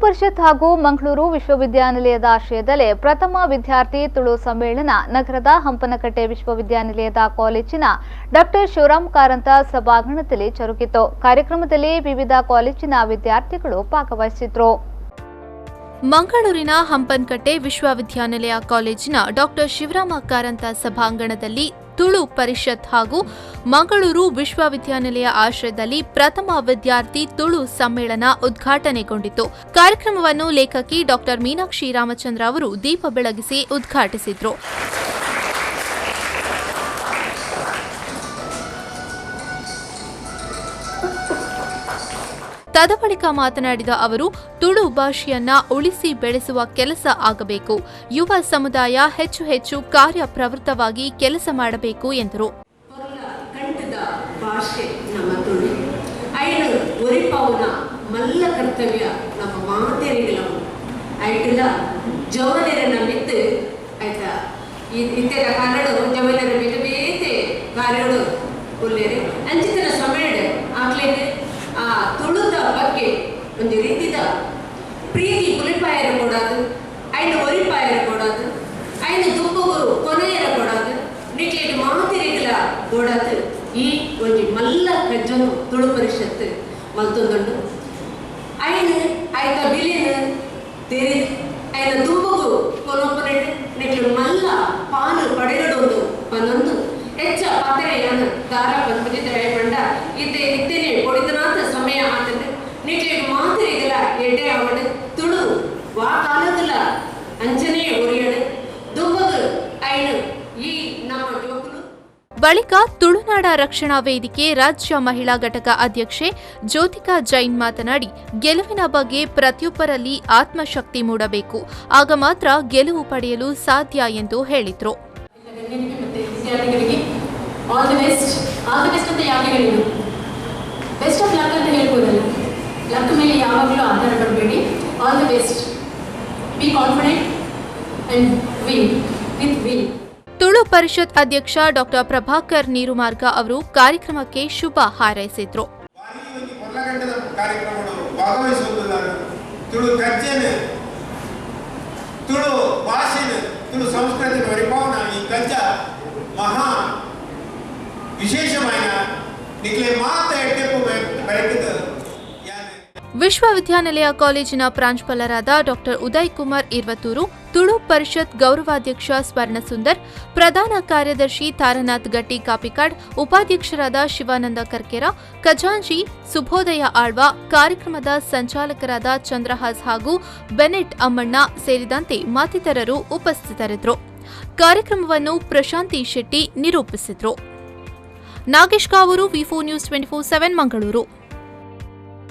ಪರಿಷತ್ ಹಾಗೂ ಮಂಗಳೂರು ವಿಶ್ವವಿದ್ಯಾನಿಲಯದ ಆಶ್ರಯದಲ್ಲಿ ಪ್ರಥಮ ವಿದ್ಯಾರ್ಥಿ ತುಳು ಸಮ್ಮೇಳನ ನಗರದ ಹಂಪನಕಟ್ಟೆ ವಿಶ್ವವಿದ್ಯಾನಿಲಯದ ಕಾಲೇಜಿನ ಡಾಕ್ಟರ್ ಶಿವರಾಮ್ ಕಾರಂತ ಸಭಾಂಗಣದಲ್ಲಿ ಜರುಗಿತು. ಕಾರ್ಯಕ್ರಮದಲ್ಲಿ ವಿವಿಧ ಕಾಲೇಜಿನ ವಿದ್ಯಾರ್ಥಿಗಳು ಭಾಗವಹಿಸಿದ್ರು. ಮಂಗಳೂರಿನ ಹಂಪನಕಟ್ಟೆ ವಿಶ್ವವಿದ್ಯಾನಿಲಯ ಕಾಲೇಜಿನ ಡಾಕ್ಟರ್ ಶಿವರಾಮ ಕಾರಂತ ಸಭಾಂಗಣದಲ್ಲಿ ತುಳು ಪರಿಷತ್ ಹಾಗೂ ಮಂಗಳೂರು ವಿಶ್ವವಿದ್ಯಾನಿಲಯ ಆಶ್ರಯದಲ್ಲಿ ಪ್ರಥಮ ವಿದ್ಯಾರ್ಥಿ ತುಳು ಸಮ್ಮೇಳನ ಉದ್ಘಾಟನೆಗೊಂಡಿತು. ಕಾರ್ಯಕ್ರಮವನ್ನು ಲೇಖಕಿ ಡಾಕ್ಟರ್ ಮೀನಾಕ್ಷಿ ರಾಮಚಂದ್ರ ಅವರು ದೀಪ ಬೆಳಗಿಸಿ ಉದ್ಘಾಟಿಸಿದರು. ತದಬಳಿಕ ಮಾತನಾಡಿದ ಅವರು, ತುಳು ಭಾಷೆಯನ್ನ ಉಳಿಸಿ ಬೆಳೆಸುವ ಕೆಲಸ ಆಗಬೇಕು. ಯುವ ಸಮುದಾಯ ಹೆಚ್ಚು ಹೆಚ್ಚು ಕಾರ್ಯಪ್ರವೃತ್ತವಾಗಿ ಕೆಲಸ ಮಾಡಬೇಕು ಎಂದರು. ಭಾಷೆ ನಮ್ಮ ತುಳು ಐದು ಒರಿಪಾವುನ ಮಲ್ಲ ಕರ್ತವ್ಯ ನಮ್ಮ ಮಾತೆರಿಗಳ ಐಟಲ್ಲ ಜವನರ ಮಿತ್ತು ಆಯ್ತಾ ಇತರ ಕನ್ನಡ ಜವನರ ಮಿತ್ತು ಬೇತೆ ಕಾರ್ಯಗಳು ಒಳ್ಳೆಯರೆ ಅಂಚಿತನ ಸಮಯ ಆಗ್ಲೇನೆ ಆ ತುಳುದ ಬಗ್ಗೆ ಒಂದು ರೀತಿದ ಪ್ರೀತಿ ಕುಲಿಪಾಯರ ಕೊಡೋದು ಐದು ಒರಿಪಾಯರ ಕೊಡೋದು ಐದು ದುಪ್ಪು ಕೊನೆಯರ ಕೊಡೋದು ನಿಟ್ಲೇಟ್ ಮಾತಿರಿಗಳ ಕೊಡೋದು ಈ ಒಂದು ಮಲ್ಲ ಕಜ್ಜನು ತುಳು ಪರಿಷತ್ ಮಲ್ತೊಂದುಂಡು ಐದು ಐದ ಬಿಲಿನ ತೆರಿ ಐದ ದುಂಬುಗು ಕೊನೊಪ್ಪನೆಟ್ಟು ನೆಟ್ಲು ಮಲ್ಲ ಪಾಲು ಪಡೆಗಡೊಂದು ಪನ್ನೊಂದು ಹೆಚ್ಚ ಪಾತ್ರೆಯನ್ನು ದಾರ ಪಂಪದಿದ್ರೆ ಬಂಡ ಇದ್ದೇನೆ ಕೊಡಿತನಾಥ ಸಮಯ ಆತಂದ್ರೆ ನಿಟ್ಲೆ ಮಾತಿರಿಗಳ ಎಡೆ ಅವಡು ತುಳು ವಾ ಕಾಲದಲ್ಲ ಅಂಚನೆ ಒರಿಯಡು ದುಂಬಗು ಐನು ಈ ನಮ್ಮ ಯುವಕರು. ಬಳಿಕ ತುಳುನಾಡ ರಕ್ಷಣಾ ವೇದಿಕೆ ರಾಜ್ಯ ಮಹಿಳಾ ಘಟಕ ಅಧ್ಯಕ್ಷೆ ಜ್ಯೋತಿಕಾ ಜೈನ್ ಮಾತನಾಡಿ, ಗೆಲುವಿನ ಬಗ್ಗೆ ಪ್ರತಿಯೊಬ್ಬರಲ್ಲಿ ಆತ್ಮಶಕ್ತಿ ಮೂಡಬೇಕು, ಆಗ ಮಾತ್ರ ಗೆಲುವು ಪಡೆಯಲು ಸಾಧ್ಯ ಎಂದು ಹೇಳಿದರು. ಆಲ್ ದಿ ಬೆಸ್ಟ್ ಅಂತ ಯಾಕೆ ಹೇಳಿದ್ರು? ಬೆಸ್ಟ್ ಆಫ್ ಲಕ್ ಅಂತ ಹೇಳ್ಬೋದಲ್ಲ. ಲಕ್ ಮೇಲೆ ಯಾವಾಗಲೂ ಆಧಾರ ಪಡಬೇಡಿ. All the best, be confident and win with win. Tulu Parishat ಅಧ್ಯಕ್ಷ ಡಾಕ್ಟರ್ ಪ್ರಭಾಕರ್ ನೀರುಮಾರ್ಗ ಅವರು ಕಾರ್ಯಕ್ರಮಕ್ಕೆ ಶುಭ ಹಾರೈಸಿದ್ರು. ವಿಶ್ವವಿದ್ಯಾನಿಲಯ ಕಾಲೇಜಿನ ಪ್ರಾಂಶುಪಾಲರಾದ ಡಾಕ್ಟರ್ ಉದಯ್ ಕುಮಾರ್ ಇರ್ವತ್ತೂರು, ತುಳು ಪರಿಷತ್ ಗೌರವಾಧ್ಯಕ್ಷ ಸ್ವರ್ಣಸುಂದರ್, ಪ್ರಧಾನ ಕಾರ್ಯದರ್ಶಿ ತಾರನಾಥ್ ಗಟ್ಟಿ ಕಾಪಿಕಾಡ್, ಉಪಾಧ್ಯಕ್ಷರಾದ ಶಿವಾನಂದ ಕರ್ಕೆರ, ಖಜಾಂಚಿ ಸುಬೋಧಯ ಆಳ್ವ, ಕಾರ್ಯಕ್ರಮದ ಸಂಚಾಲಕರಾದ ಚಂದ್ರಹಾಸ್ ಹಾಗೂ ಬೆನೆಟ್ ಅಮ್ಮಣ್ಣ ಸೇರಿದಂತೆ ಮತ್ತಿತರರು ಉಪಸ್ಥಿತರಿದ್ದರು. ಕಾರ್ಯಕ್ರಮವನ್ನು ಪ್ರಶಾಂತಿ ಶೆಟ್ಟಿ ನಿರೂಪಿಸಿದರು. ನಾಗೇಶ್ ಕಾವೂರು, ವಿ4 ನ್ಯೂಸ್ 24/7 ಮಂಗಳೂರು.